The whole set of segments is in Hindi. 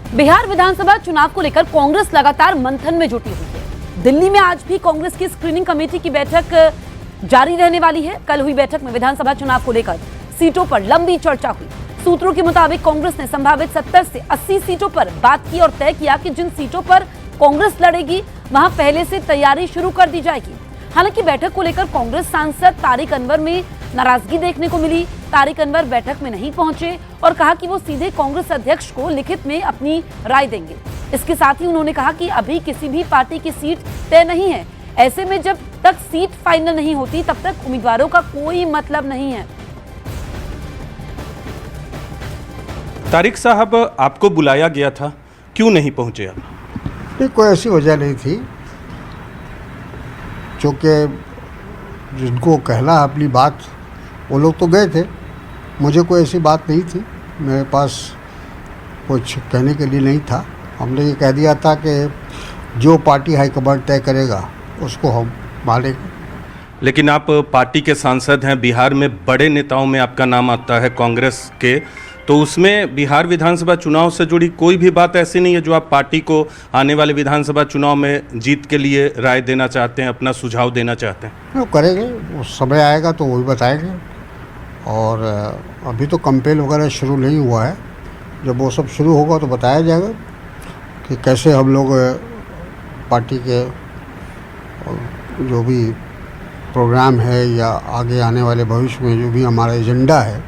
बिहार विधानसभा चुनाव को लेकर कांग्रेस लगातार मंथन में जुटी हुई है। दिल्ली में आज भी कांग्रेस की स्क्रीनिंग कमेटी की बैठक जारी रहने वाली है। कल हुई बैठक में विधानसभा चुनाव को लेकर सीटों पर लंबी चर्चा हुई। सूत्रों के मुताबिक कांग्रेस ने संभावित 70 से 80 सीटों पर बात की और तय किया कि जिन सीटों पर कांग्रेस लड़ेगी वहां पहले से तैयारी शुरू कर दी जाएगी। हालांकि बैठक को लेकर कांग्रेस सांसद तारिक अनवर में नाराजगी देखने को मिली। तारिक अनवर बैठक में नहीं पहुंचे और कहा कि वो सीधे कांग्रेस अध्यक्ष को लिखित में अपनी राय देंगे। इसके साथ ही उन्होंने कहा कि अभी किसी भी पार्टी की सीट तय नहीं है। ऐसे में जब तक सीट फाइनल नहीं होती तब तक उम्मीदवारों का कोई मतलब नहीं है। तारिक साहब, आपको बुलाया गया था, क्यों नहीं पहुंचे आप? नहीं, कोई ऐसी वजह नहीं थी। चूँकि जिनको कहना अपनी बात वो लोग तो गए थे, मुझे कोई ऐसी बात नहीं थी। मेरे पास कुछ कहने के लिए नहीं था। हमने ये कह दिया था कि जो पार्टी हाईकमांड तय करेगा उसको हम मानेंगे। लेकिन आप पार्टी के सांसद हैं, बिहार में बड़े नेताओं में आपका नाम आता है कांग्रेस के, तो उसमें बिहार विधानसभा चुनाव से जुड़ी कोई भी बात ऐसी नहीं है जो आप पार्टी को आने वाले विधानसभा चुनाव में जीत के लिए राय देना चाहते हैं, अपना सुझाव देना चाहते हैं? वो करेंगे, वो समय आएगा तो वो भी बताएंगे। और अभी तो कैंपेन वगैरह शुरू नहीं हुआ है। जब वो सब शुरू होगा तो बताया जाएगा कि कैसे हम लोग पार्टी के जो भी प्रोग्राम है या आगे आने वाले भविष्य में जो भी हमारा एजेंडा है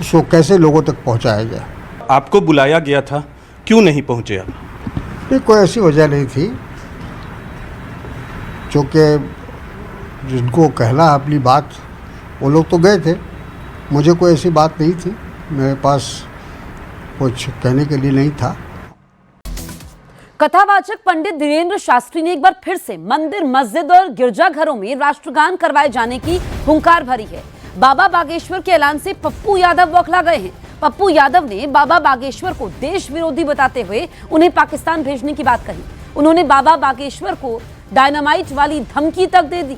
उसको कैसे लोगों तक पहुंचाया जाए। आपको बुलाया गया था, क्यों नहीं पहुंचे आप? नहीं, कोई ऐसी वजह नहीं थी। चूँकि जिनको कहना अपनी बात वो लोग तो गए थे, मुझे कोई ऐसी बात नहीं थी। मेरे पास कुछ कहने के लिए नहीं था। कथावाचक पंडित धीरेन्द्र शास्त्री ने एक बार फिर से मंदिर, मस्जिद और गिरजाघरों में राष्ट्रगान करवाए जाने की हुंकार भरी है। बाबा बागेश्वर के ऐलान से पप्पू यादव बौखला गए हैं। पप्पू यादव ने बाबा बागेश्वर को देश विरोधी बताते हुए उन्हें पाकिस्तान भेजने की बात कही। उन्होंने बाबा बागेश्वर को डायनामाइट वाली धमकी तक दे दी।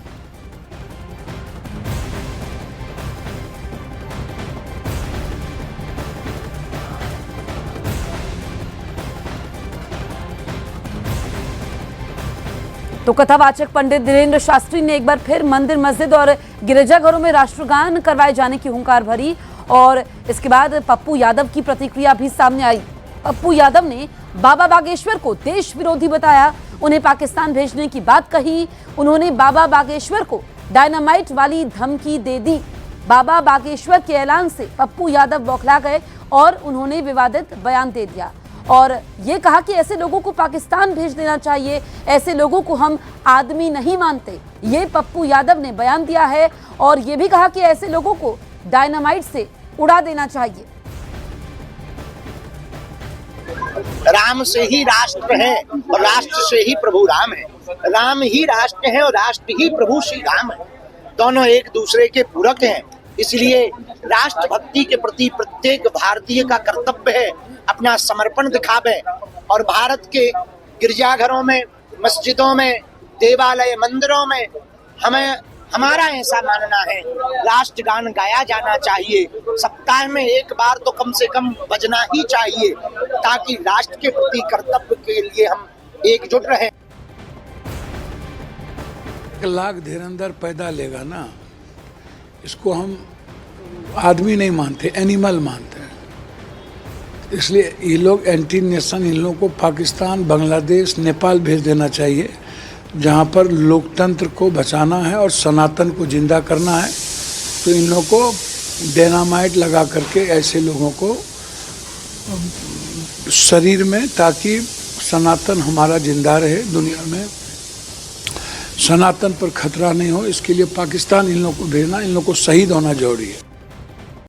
तो कथावाचक पंडित धीरेन्द्र शास्त्री ने एक बार फिर मंदिर, मस्जिद और गिरजाघरों में राष्ट्रगान करवाए जाने की हुंकार भरी और इसके बाद पप्पू यादव की प्रतिक्रिया भी सामने आई। पप्पू यादव ने बाबा बागेश्वर को देश विरोधी बताया, उन्हें पाकिस्तान भेजने की बात कही। उन्होंने बाबा बागेश्वर को डायनामाइट वाली धमकी दे दी। बाबा बागेश्वर के ऐलान से पप्पू यादव बौखला गए और उन्होंने विवादित बयान दे दिया और ये कहा कि ऐसे लोगों को पाकिस्तान भेज देना चाहिए, ऐसे लोगों को हम आदमी नहीं मानते। ये पप्पू यादव ने बयान दिया है और ये भी कहा कि ऐसे लोगों को डायनामाइट से उड़ा देना चाहिए। राम से ही राष्ट्र है और राष्ट्र से ही प्रभु राम है। राम ही राष्ट्र है और राष्ट्र ही प्रभु श्री राम है। दोनों एक दूसरे के पूरक हैं। इसलिए राष्ट्रभक्ति के प्रति प्रत्येक भारतीय का कर्तव्य है अपना समर्पण दिखावे और भारत के गिरजाघरों में, मस्जिदों में, देवालय, मंदिरों में हमारा ऐसा मानना है राष्ट्रगान गाया जाना चाहिए। सप्ताह में एक बार तो कम से कम बजना ही चाहिए ताकि राष्ट्र के प्रति कर्तव्य के लिए हम एकजुट रहें। 1 लाख धीरेन्द्र पैदा लेगा ना, इसको हम आदमी नहीं मानते, एनिमल मानते हैं। इसलिए ये लोग एंटी नेशन, इन लोगों को पाकिस्तान, बांग्लादेश, नेपाल भेज देना चाहिए, जहाँ पर लोकतंत्र को बचाना है और सनातन को जिंदा करना है। तो इन लोगों को डायनामाइट लगा करके ऐसे लोगों को शरीर में, ताकि सनातन हमारा जिंदा रहे, दुनिया में सनातन पर खतरा नहीं हो, इसके लिए पाकिस्तान इन लोगों को भेजना, इन लोगों को शहीद होना जरूरी है।